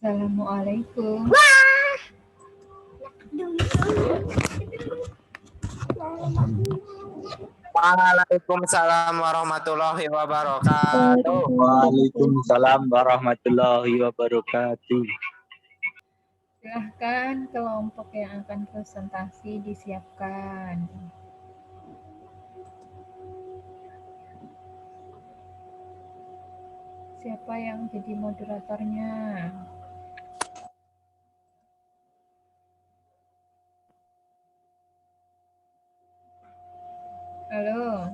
Assalamualaikum. Waalaikumsalam warahmatullahi wabarakatuh. Waalaikumsalam warahmatullahi wabarakatuh. Silahkan kelompok yang akan presentasi disiapkan. Siapa yang jadi moderatornya? Halo.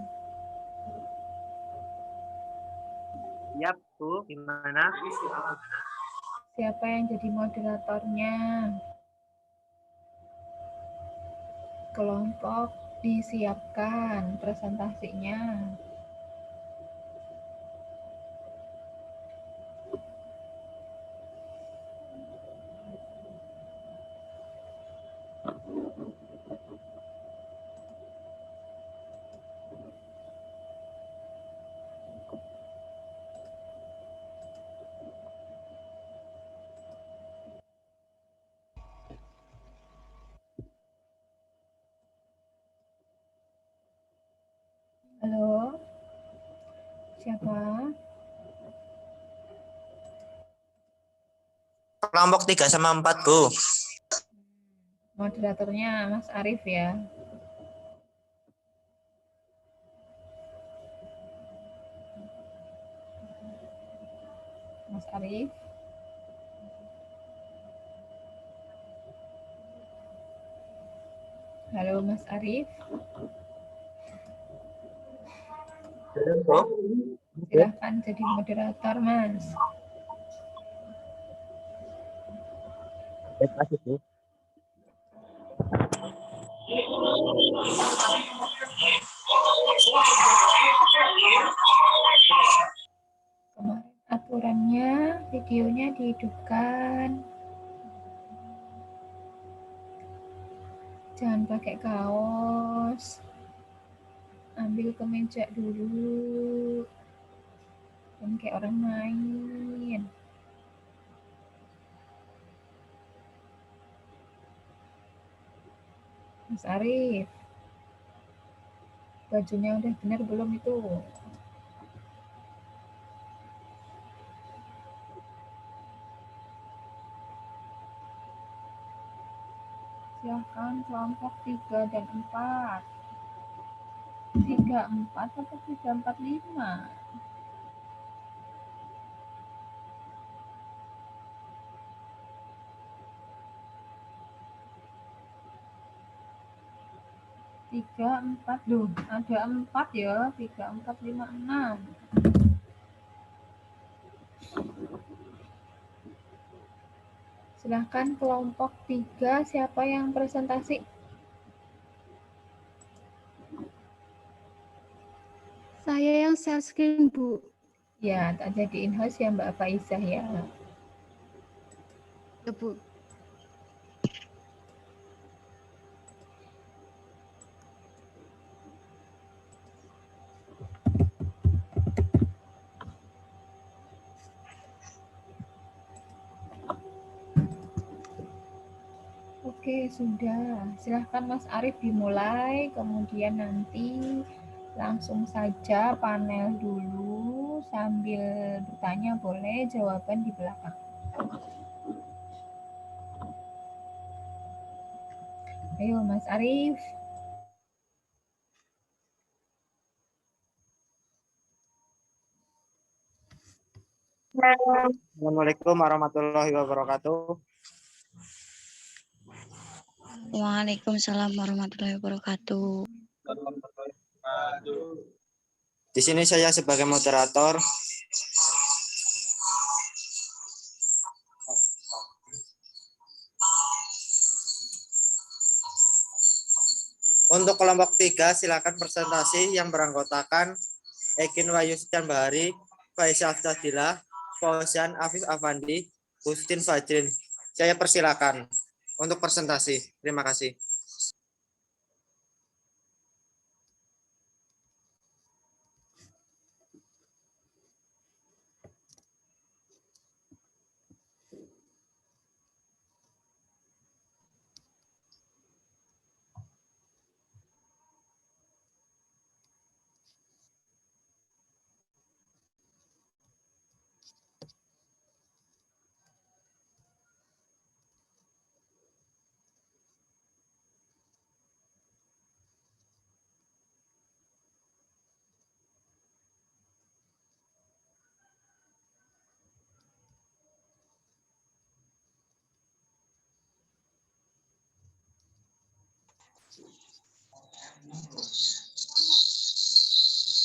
Siap, Bu. Gimana? Siapa yang jadi moderatornya? Kelompok disiapkan presentasinya. Halo. Siapa? Kelompok 3 sama 4, Bu. Moderatornya Mas Arif ya. Mas Arif. Halo Mas Arif. Silahkan jadi moderator, Mas. Terima kasih, Bu. Kemarin aturannya videonya dihidupkan. Jangan pakai kaos. Ambil kemeja dulu. Dan kayak orang main. Mas Arif, bajunya udah benar belum itu? Silahkan kelompok 3 dan 4. 3, 4 atau 3, 4, 5? Tiga, 4, loh, ada 4 ya, 3, 4, 5, 6. Silahkan kelompok 3, siapa yang presentasi? Saya yang share screen, Bu. Ya, tak jadiin host ya Mbak Faizah ya. Ya, Bu. Oke, sudah. Silahkan Mas Arif dimulai, kemudian nanti langsung saja panel dulu, sambil bertanya boleh, jawaban di belakang. Ayo Mas Arif. Assalamualaikum warahmatullahi wabarakatuh. Waalaikumsalam warahmatullahi wabarakatuh. Di sini saya sebagai moderator. Untuk kelompok 3, silakan presentasi yang beranggotakan Ekin Wahyustian Bahari, Faisal Tadila, Fauzan Afif Afandi, Hustin Fajrin. Saya persilakan untuk presentasi. Terima kasih.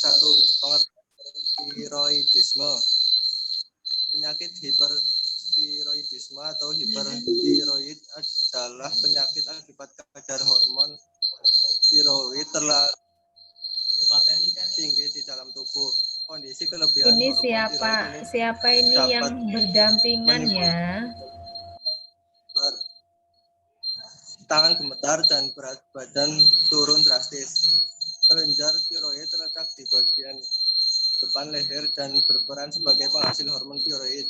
Satu, hipertiroidisme. Penyakit hipertiroidisme atau hipertiroid adalah penyakit akibat kadar hormon tiroid terlalu tinggi di dalam tubuh. Kondisi kelebihan Ini hormon tiroid ini siapa ini yang dapat berdampingan ya? tangan gemetar dan berat badan turun drastis. Kelenjar tiroid terletak di bagian depan leher dan berperan sebagai penghasil hormon tiroid.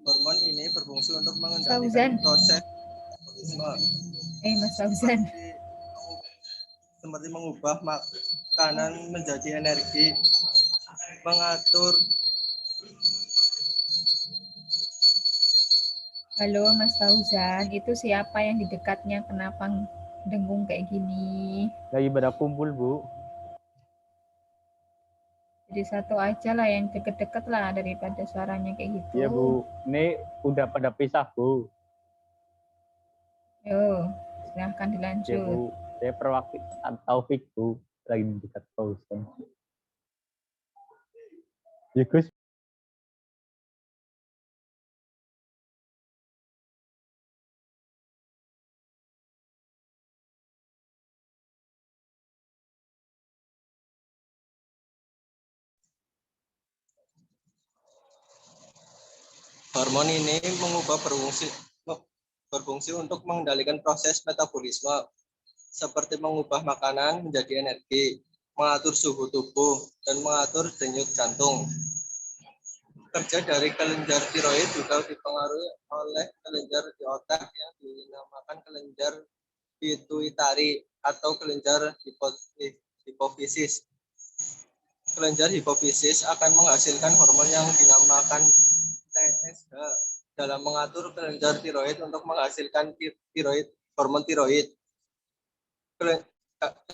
Hormon ini berfungsi untuk mengendalikan proses metabolisme. Mas Fauzan. Seperti mengubah makanan menjadi energi, mengatur. Halo Mas Fauzan, itu siapa yang di dekatnya? Kenapa dengung kayak gini? Lagi pada kumpul, Bu. Jadi satu aja lah yang deket-deket lah daripada suaranya kayak gitu. Iya, Bu. Ini udah pada pisah, Bu. Yo, silahkan Iya, dilanjut. Bu. Saya perwakilan Taufik, Bu. Lagi di dekat Fauzan. Ya, Gus. Hormon ini berfungsi untuk mengendalikan proses metabolisme, seperti mengubah makanan menjadi energi, mengatur suhu tubuh, dan mengatur denyut jantung. Kerja dari kelenjar tiroid juga dipengaruhi oleh kelenjar di otak yang dinamakan kelenjar pituitari atau kelenjar hipofisis. Kelenjar hipofisis akan menghasilkan hormon yang dinamakan TSH dalam mengatur kelenjar tiroid untuk menghasilkan hormon tiroid.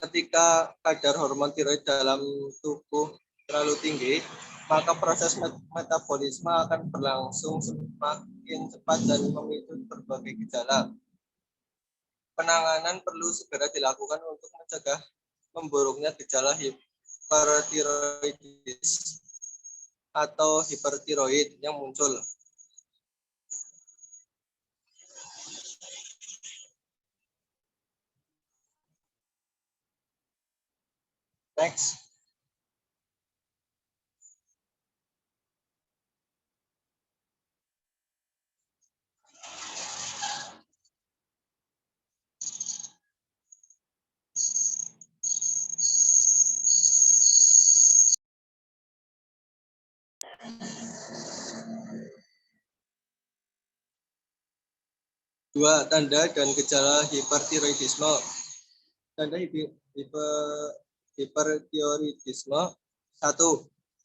Ketika kadar hormon tiroid dalam tubuh terlalu tinggi, maka proses metabolisme akan berlangsung semakin cepat dan memicu berbagai gejala. Penanganan perlu segera dilakukan untuk mencegah memburuknya gejala hipertiroidis atau hipertiroid yang muncul. Next. Dua, tanda dan gejala hipertiroidisme. Tanda hipertiroidisme. 1.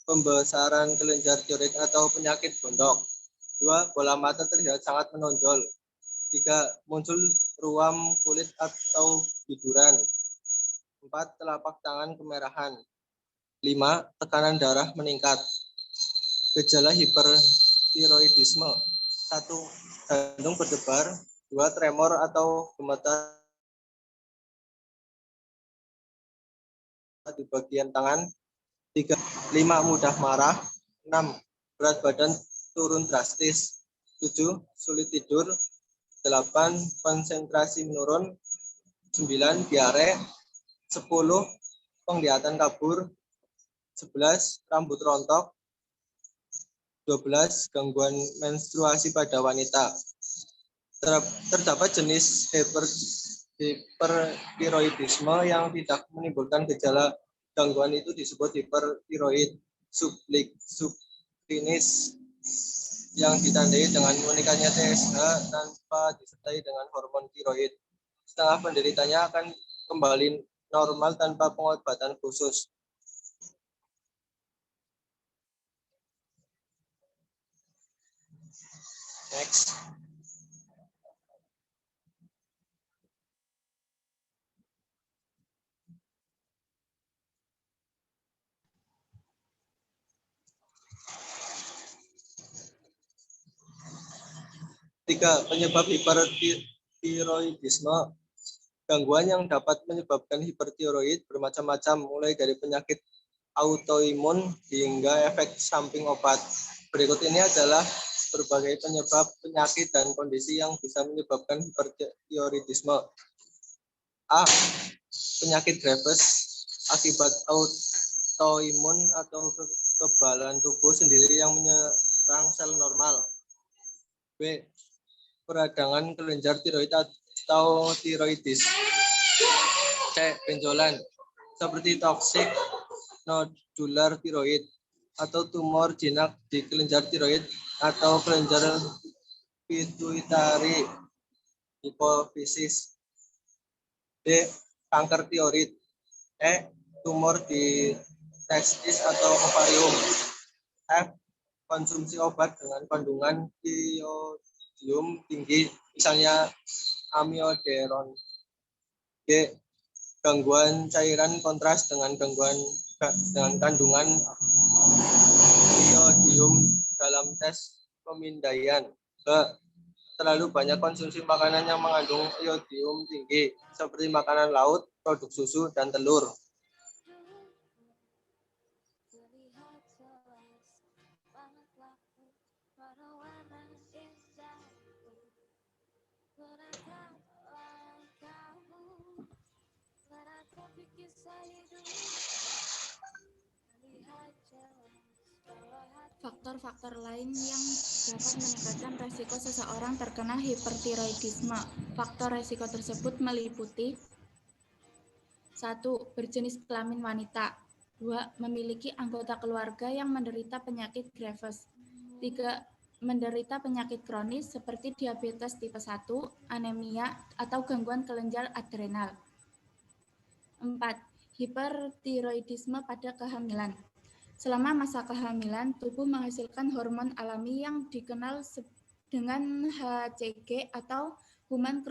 Pembesaran kelenjar tiroid atau penyakit gondok. 2. Bola mata terlihat sangat menonjol. 3. Muncul ruam kulit atau biduran. 4. Telapak tangan kemerahan. 5. Tekanan darah meningkat. Gejala hipertiroidisme. 1. Jantung berdebar. 2. Tremor atau gemetar di bagian tangan. 3. 5. Mudah marah. 6. Berat badan turun drastis. 7. Sulit tidur. 8. Konsentrasi menurun. 9. Diare. 10. Penglihatan kabur. 11. Rambut rontok. 12. Gangguan menstruasi pada wanita. Terdapat jenis hipertiroidisme yang tidak menimbulkan gejala. Gangguan itu disebut hipertiroid subklinis yang ditandai dengan meningkatnya TSH tanpa disertai dengan hormon tiroid. Setengah penderitanya akan kembali normal tanpa pengobatan khusus. Next. Tiga, penyebab hipertiroidisme. Gangguan yang dapat menyebabkan hipertiroid bermacam-macam, mulai dari penyakit autoimun hingga efek samping obat. Berikut ini adalah berbagai penyebab penyakit dan kondisi yang bisa menyebabkan hipertiroidisme. A. Penyakit Graves akibat autoimun atau kekebalan tubuh sendiri yang menyerang sel normal. B. Peradangan kelenjar tiroid atau tiroidis. C. Benjolan seperti toxic nodular tiroid atau tumor jinak di kelenjar tiroid atau kelenjar pituitari hipofisis. D. Kanker tiroid. E. Tumor di testis atau ovarium. F. Konsumsi obat dengan kandungan iodium tinggi, misalnya amiodarone. G. Gangguan cairan kontras dengan kandungan iodium dalam tes pemindaian. B. Terlalu banyak konsumsi makanan yang mengandung iodium tinggi, seperti makanan laut, produk susu, dan telur. Faktor-faktor lain yang dapat meningkatkan resiko seseorang terkena hipertiroidisme. Faktor resiko tersebut meliputi 1. Berjenis kelamin wanita. 2. Memiliki anggota keluarga yang menderita penyakit Graves. 3. Menderita penyakit kronis seperti diabetes tipe 1, anemia, atau gangguan kelenjar adrenal. 4. Hipertiroidisme pada kehamilan. Selama masa kehamilan, tubuh menghasilkan hormon alami yang dikenal dengan HCG atau Human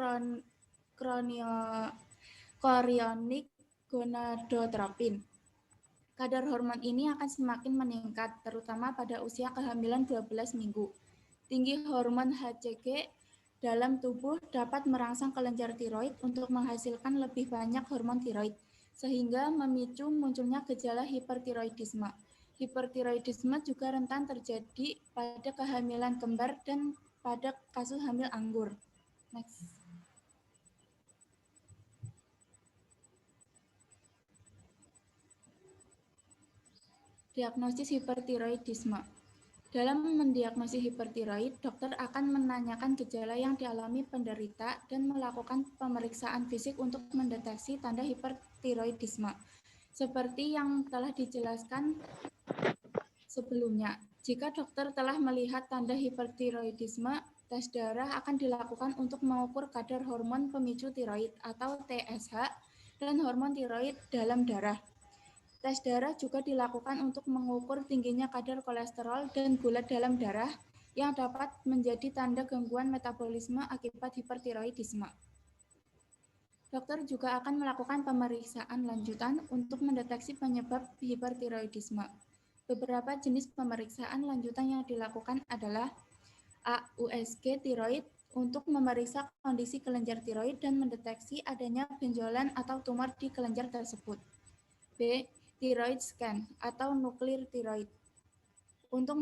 Chorionic Gonadotropin. Kadar hormon ini akan semakin meningkat, terutama pada usia kehamilan 12 minggu. Tinggi hormon HCG dalam tubuh dapat merangsang kelenjar tiroid untuk menghasilkan lebih banyak hormon tiroid, sehingga memicu munculnya gejala hipertiroidisme. Hipertiroidisme juga rentan terjadi pada kehamilan kembar dan pada kasus hamil anggur. Next. Diagnosis hipertiroidisme. Dalam mendiagnosis hipertiroid, dokter akan menanyakan gejala yang dialami penderita dan melakukan pemeriksaan fisik untuk mendeteksi tanda hipertiroidisme. Seperti yang telah dijelaskan sebelumnya, jika dokter telah melihat tanda hipertiroidisme, tes darah akan dilakukan untuk mengukur kadar hormon pemicu tiroid atau TSH dan hormon tiroid dalam darah. Tes darah juga dilakukan untuk mengukur tingginya kadar kolesterol dan gula dalam darah yang dapat menjadi tanda gangguan metabolisme akibat hipertiroidisme. Dokter juga akan melakukan pemeriksaan lanjutan untuk mendeteksi penyebab hipertiroidisme. Beberapa jenis pemeriksaan lanjutan yang dilakukan adalah A. USG tiroid untuk memeriksa kondisi kelenjar tiroid dan mendeteksi adanya benjolan atau tumor di kelenjar tersebut. B. Thyroid scan atau nuklir tiroid untuk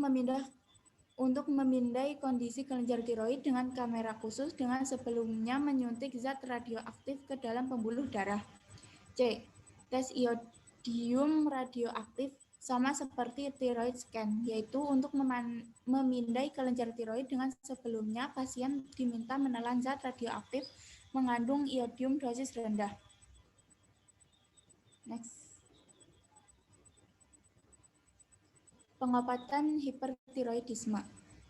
memindai kondisi kelenjar tiroid dengan kamera khusus dengan sebelumnya menyuntik zat radioaktif ke dalam pembuluh darah. C. Tes iodium radioaktif sama seperti thyroid scan, yaitu untuk memindai kelenjar tiroid dengan sebelumnya pasien diminta menelan zat radioaktif mengandung iodium dosis rendah. Next. Pengobatan hipertiroidisme.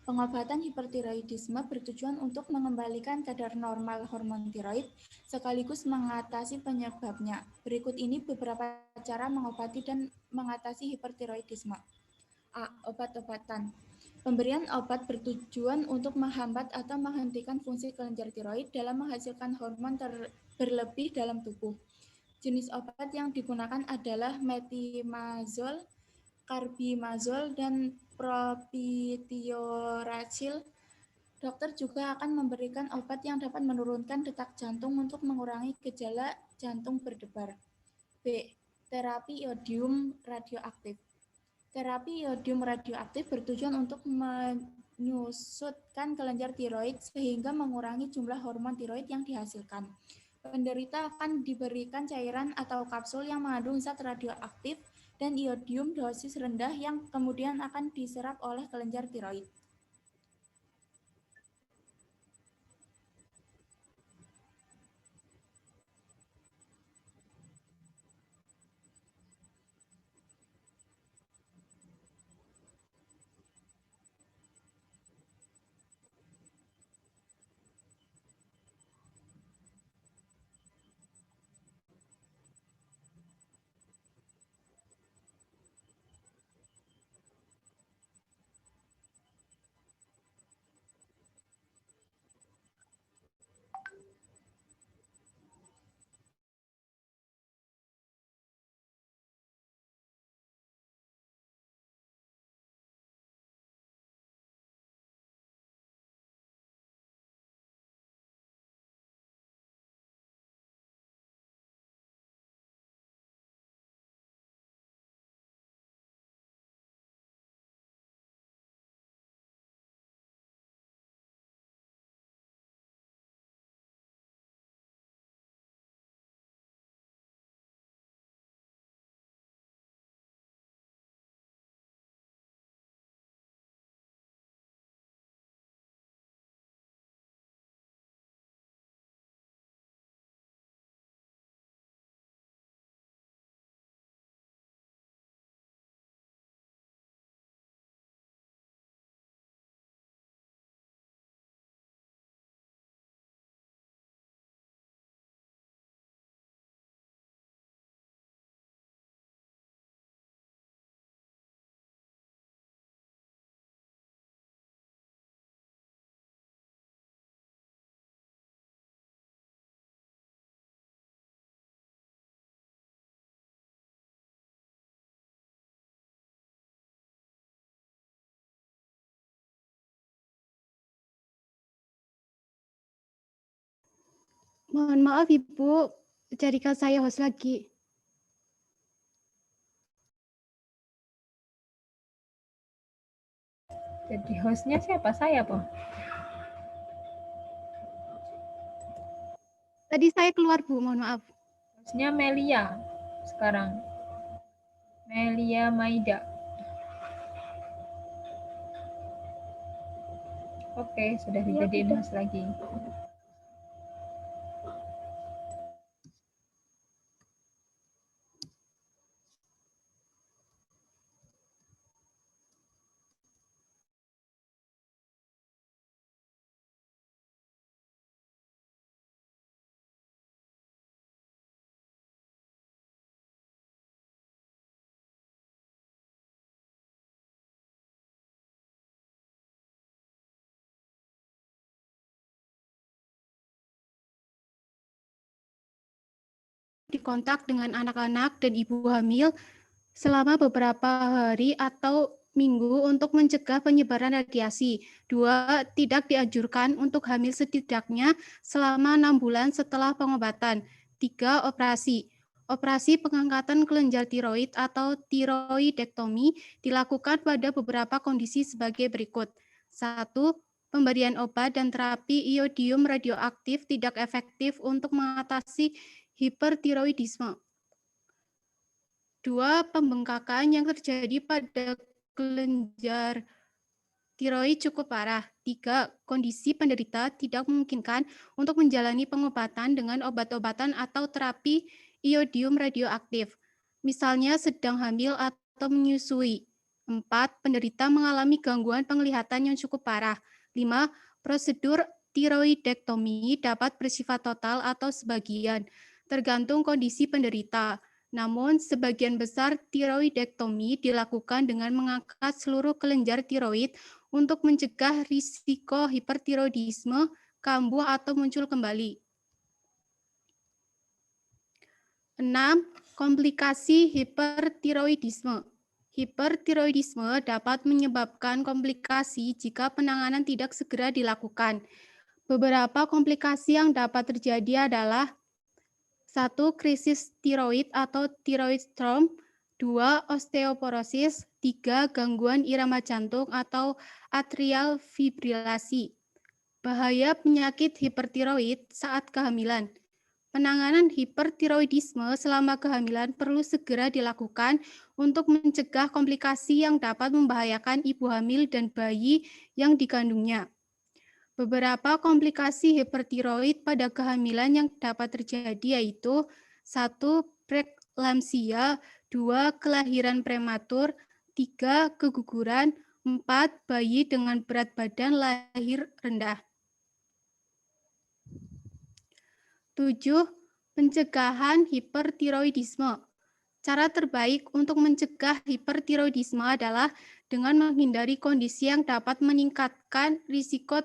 Pengobatan hipertiroidisme bertujuan untuk mengembalikan kadar normal hormon tiroid sekaligus mengatasi penyebabnya. Berikut ini beberapa cara mengobati dan mengatasi hipertiroidisme. A. Obat-obatan. Pemberian obat bertujuan untuk menghambat atau menghentikan fungsi kelenjar tiroid dalam menghasilkan hormon berlebih dalam tubuh. Jenis obat yang digunakan adalah metimazol, karbimazol, dan propitioracil. Dokter juga akan memberikan obat yang dapat menurunkan detak jantung untuk mengurangi gejala jantung berdebar. B. Terapi iodium radioaktif. Terapi iodium radioaktif bertujuan untuk menyusutkan kelenjar tiroid sehingga mengurangi jumlah hormon tiroid yang dihasilkan. Penderita akan diberikan cairan atau kapsul yang mengandung zat radioaktif dan iodium dosis rendah yang kemudian akan diserap oleh kelenjar tiroid. Mohon maaf Ibu, jadikan saya host lagi. Jadi hostnya siapa? Saya, Po. Tadi saya keluar Bu, mohon maaf. Hostnya Melia sekarang. Melia Maida. Oke, sudah dijadiin host lagi. Dikontak dengan anak-anak dan ibu hamil selama beberapa hari atau minggu untuk mencegah penyebaran radiasi. 2. Tidak dianjurkan untuk hamil setidaknya selama 6 bulan setelah pengobatan. 3. Operasi. Operasi pengangkatan kelenjar tiroid atau tiroidektomi dilakukan pada beberapa kondisi sebagai berikut. 1. Pemberian obat dan terapi iodium radioaktif tidak efektif untuk mengatasi hipertiroidisme. 2. Pembengkakan yang terjadi pada kelenjar tiroid cukup parah. 3. Kondisi penderita tidak memungkinkan untuk menjalani pengobatan dengan obat-obatan atau terapi iodium radioaktif, misalnya sedang hamil atau menyusui. 4. Penderita mengalami gangguan penglihatan yang cukup parah. 5. Prosedur tiroidektomi dapat bersifat total atau sebagian, tergantung kondisi penderita. Namun, sebagian besar tiroidektomi dilakukan dengan mengangkat seluruh kelenjar tiroid untuk mencegah risiko hipertiroidisme kambuh atau muncul kembali. 6. Komplikasi hipertiroidisme. Hipertiroidisme dapat menyebabkan komplikasi jika penanganan tidak segera dilakukan. Beberapa komplikasi yang dapat terjadi adalah 1. Krisis tiroid atau tiroid storm. 2. Osteoporosis. 3. Gangguan irama jantung atau atrial fibrilasi. Bahaya penyakit hipertiroid saat kehamilan. Penanganan hipertiroidisme selama kehamilan perlu segera dilakukan untuk mencegah komplikasi yang dapat membahayakan ibu hamil dan bayi yang dikandungnya. Beberapa komplikasi hipertiroid pada kehamilan yang dapat terjadi yaitu 1. Preeklamsia, 2. Kelahiran prematur, 3. Keguguran, 4. Bayi dengan berat badan lahir rendah. 7. Pencegahan hipertiroidisme. Cara terbaik untuk mencegah hipertiroidisme adalah dengan menghindari kondisi yang dapat meningkatkan risiko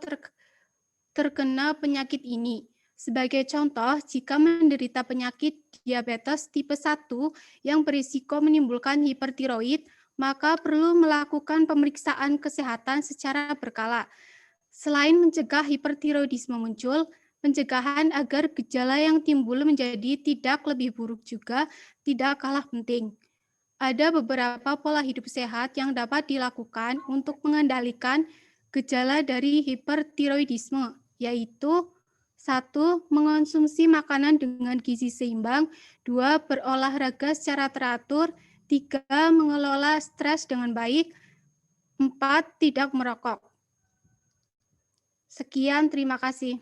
terkena penyakit ini. Sebagai contoh, jika menderita penyakit diabetes tipe 1 yang berisiko menimbulkan hipertiroid, maka perlu melakukan pemeriksaan kesehatan secara berkala. Selain mencegah hipertiroidisme muncul, pencegahan agar gejala yang timbul menjadi tidak lebih buruk juga tidak kalah penting. Ada beberapa pola hidup sehat yang dapat dilakukan untuk mengendalikan gejala dari hipertiroidisme, yaitu 1. Mengonsumsi makanan dengan gizi seimbang, 2. Berolahraga secara teratur, 3. Mengelola stres dengan baik, 4. Tidak merokok. Sekian, terima kasih.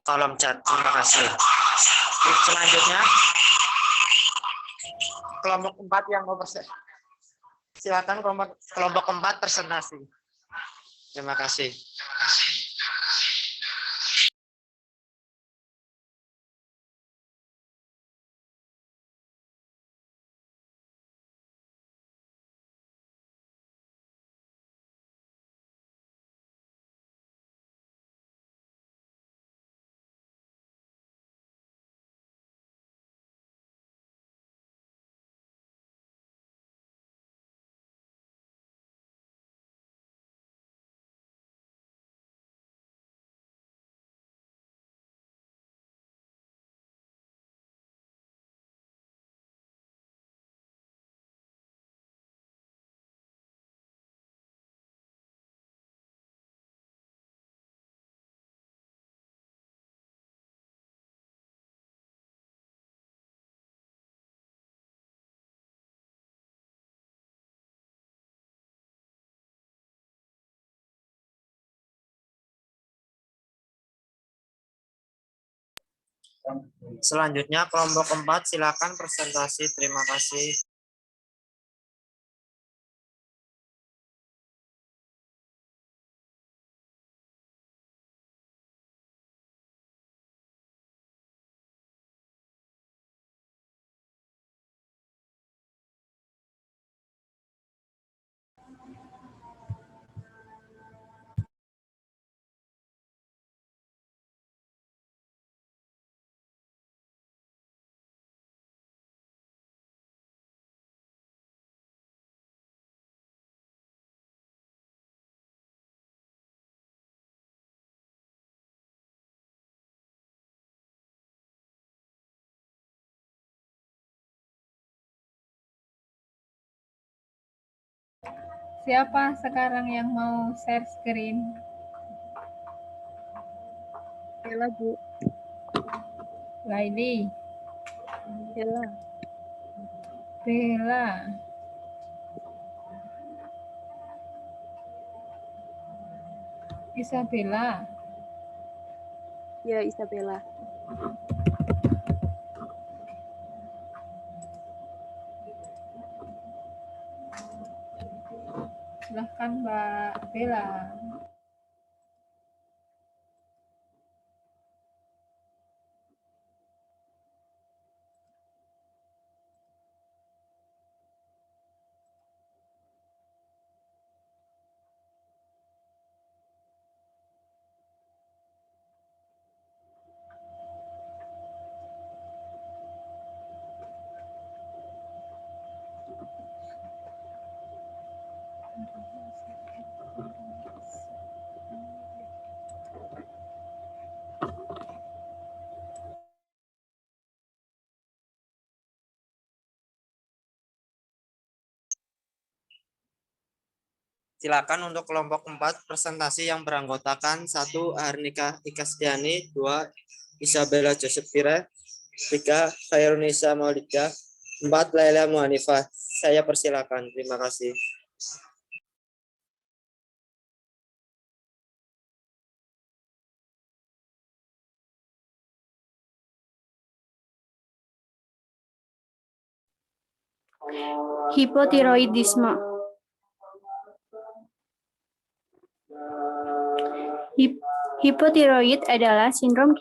kolom chat. Terima kasih. Selanjutnya kelompok 4 yang mau silakan kelompok 4 presentasi. Terima kasih. Selanjutnya kelompok 4 silakan presentasi. Terima kasih. Siapa sekarang yang mau share screen? Bella, Bu. Laili. Bella. Bella. Isabella. Ya, Isabella. Silahkan Mbak Bella. Silakan untuk kelompok 4 presentasi yang beranggotakan 1. Arnika Ikastiani, 2. Isabella Josephira, 3. Khairunisa Maulida, 4. Laila Muhanifah. Saya persilakan. Terima kasih. Hipotiroidisme. Hipotiroid adalah sindrom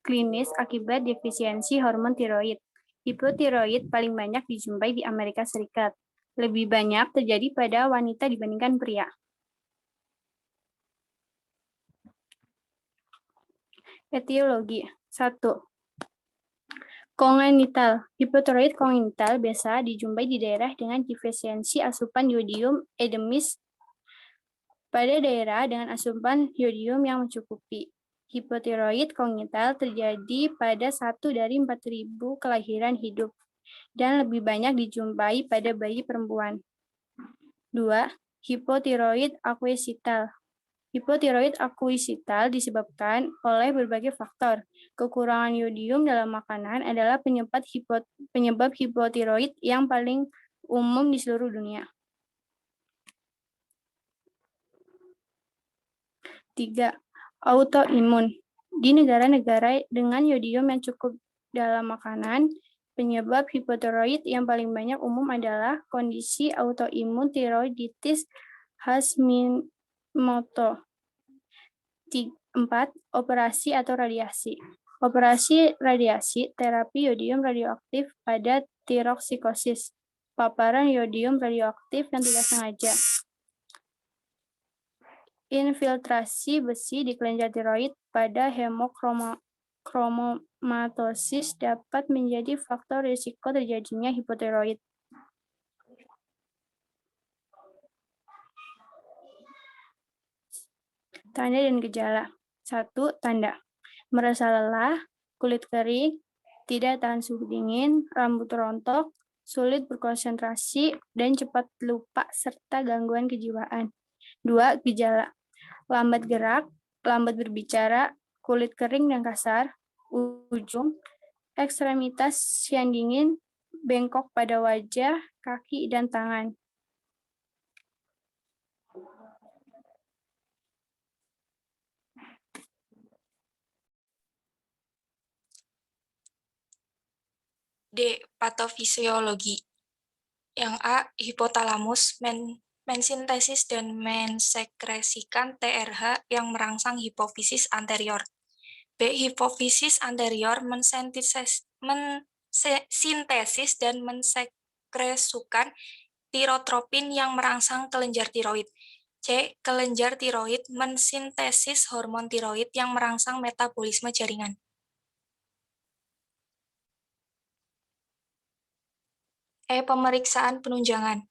klinis akibat defisiensi hormon tiroid. Hipotiroid paling banyak dijumpai di Amerika Serikat. Lebih banyak terjadi pada wanita dibandingkan pria. Etiologi. 1. Kongenital. Hipotiroid kongenital biasa dijumpai di daerah dengan defisiensi asupan yodium endemis pada daerah dengan asupan yodium yang mencukupi. Hipotiroid kongenital terjadi pada 1 dari 4.000 kelahiran hidup dan lebih banyak dijumpai pada bayi perempuan. 2. Hipotiroid akuisital. Hipotiroid akuisital disebabkan oleh berbagai faktor. Kekurangan yodium dalam makanan adalah penyebab hipotiroid yang paling umum di seluruh dunia. 3. Autoimun. Di negara-negara dengan yodium yang cukup dalam makanan, penyebab hipotiroid yang paling banyak umum adalah kondisi autoimun tiroiditis Hashimoto. 4. Operasi atau radiasi. Operasi radiasi, terapi yodium radioaktif pada tiroksikosis, paparan yodium radioaktif yang tidak sengaja. Infiltrasi besi di kelenjar tiroid pada hemochromatosis dapat menjadi faktor risiko terjadinya hipotiroid. Tanda dan gejala. 1. Tanda. Merasa lelah, kulit kering, tidak tahan suhu dingin, rambut rontok, sulit berkonsentrasi, dan cepat lupa, serta gangguan kejiwaan. 2. Gejala. Lambat gerak, lambat berbicara, kulit kering dan kasar, ujung, ekstremitas yang dingin, bengkok pada wajah, kaki, dan tangan. D. Patofisiologi. Yang A. Hipotalamus mensintesis dan mensekresikan TRH yang merangsang hipofisis anterior. B. Hipofisis anterior mensintesis dan mensekresukan tirotropin yang merangsang kelenjar tiroid. C. Kelenjar tiroid mensintesis hormon tiroid yang merangsang metabolisme jaringan. E. Pemeriksaan penunjangan.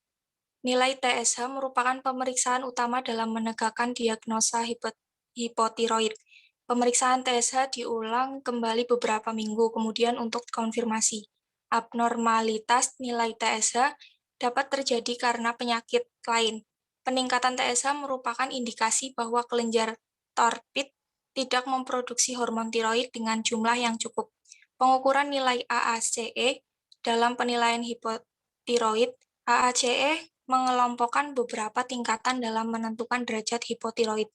Nilai TSH merupakan pemeriksaan utama dalam menegakkan diagnosa hipotiroid. Pemeriksaan TSH diulang kembali beberapa minggu kemudian untuk konfirmasi. Abnormalitas nilai TSH dapat terjadi karena penyakit lain. Peningkatan TSH merupakan indikasi bahwa kelenjar torbid tidak memproduksi hormon tiroid dengan jumlah yang cukup. Pengukuran nilai AACE dalam penilaian hipotiroid, AACE mengelompokkan beberapa tingkatan dalam menentukan derajat hipotiroid.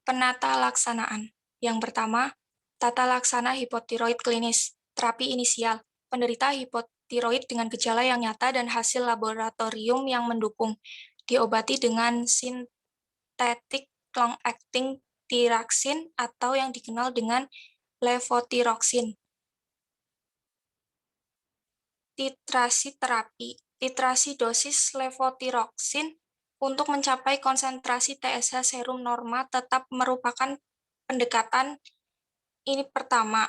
Penata laksanaan. Yang pertama, tata laksana hipotiroid klinis, terapi inisial, penderita hipotiroid dengan gejala yang nyata dan hasil laboratorium yang mendukung, diobati dengan sintetik long-acting tiraksin atau yang dikenal dengan levotiroxin. Titrasi terapi, titrasi dosis levotiroxin untuk mencapai konsentrasi TSH serum norma tetap merupakan pendekatan lini pertama.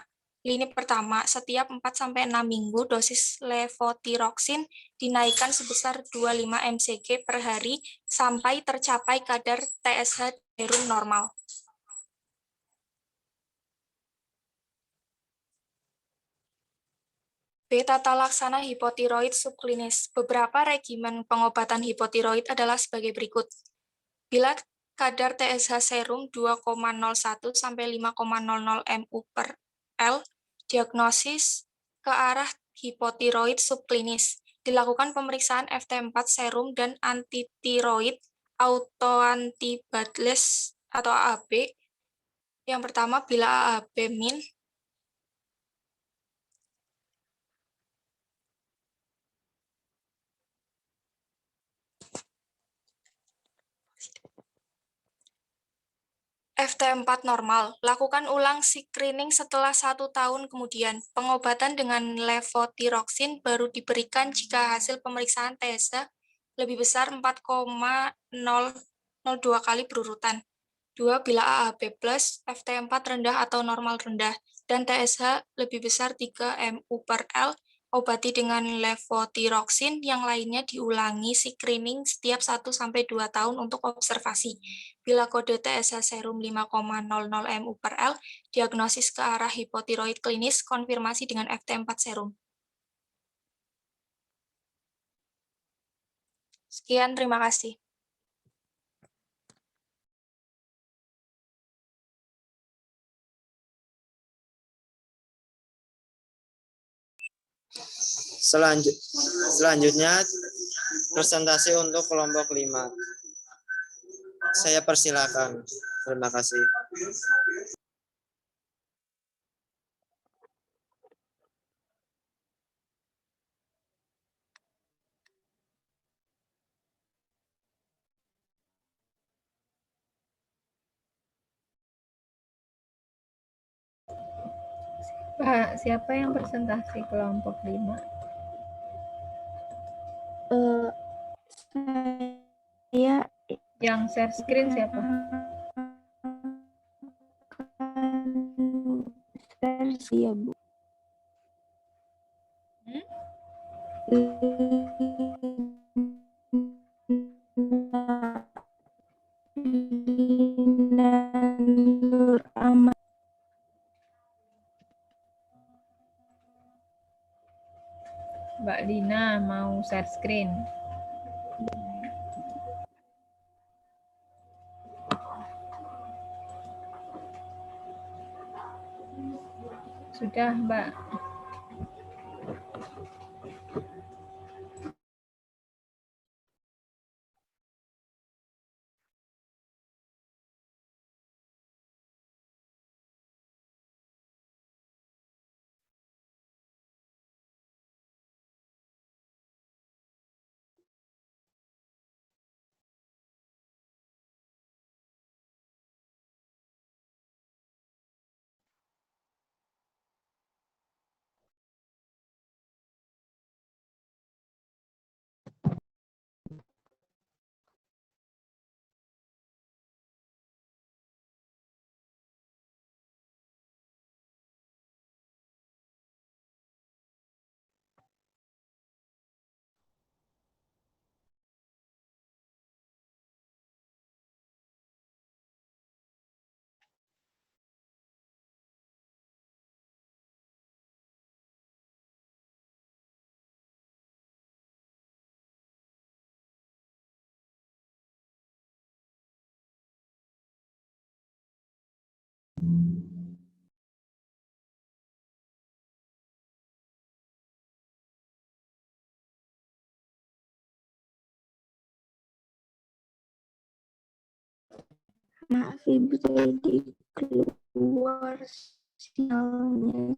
Setiap 4-6 minggu dosis levotiroxin dinaikkan sebesar 25 mcg per hari sampai tercapai kadar TSH serum normal. B. Tata laksana hipotiroid subklinis. Beberapa regimen pengobatan hipotiroid adalah sebagai berikut. Bila kadar TSH serum 2,01 sampai 5,00 mU per L, diagnosis ke arah hipotiroid subklinis. Dilakukan pemeriksaan FT4 serum dan antitiroid autoantibodies atau AAB. Yang pertama, bila AAB min FT4 normal, lakukan ulang screening setelah 1 tahun kemudian. Pengobatan dengan levotiroxin baru diberikan jika hasil pemeriksaan TSH lebih besar 4,002 kali berurutan. 2. Bila AAB+, FT4 rendah atau normal rendah, dan TSH lebih besar 3 mU per L, obati dengan levotiroxin, yang lainnya diulangi screening setiap 1-2 tahun untuk observasi. Bila kode TSH serum 5,00 mU per L, diagnosis ke arah hipotiroid klinis, konfirmasi dengan FT4 serum. Sekian, terima kasih. Selanjutnya presentasi untuk kelompok 5. Saya persilakan. Terima kasih. Pak, siapa yang presentasi kelompok 5? Saya Yang share screen siapa? Iya, Bu. Nur Ahmad. Mbak Lina mau share screen. Sudah, Mbak. Maaf Ibu, jadi keluar sinyalnya.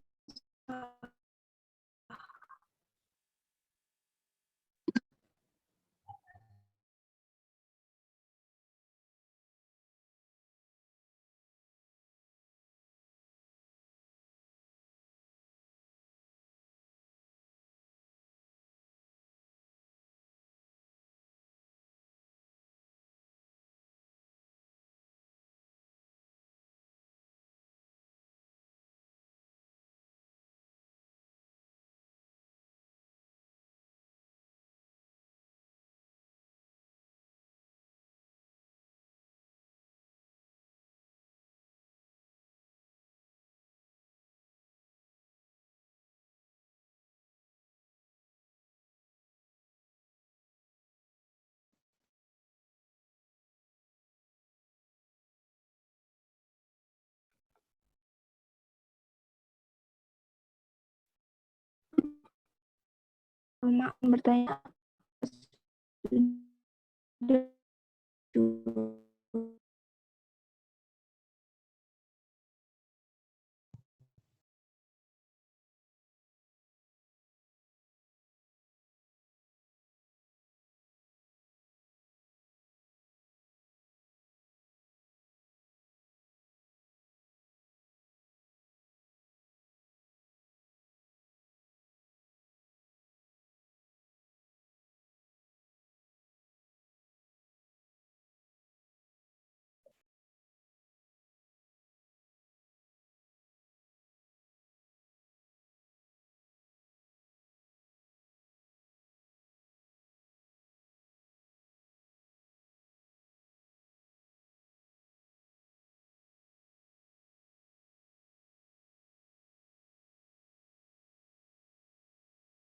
Mak bertanya sudah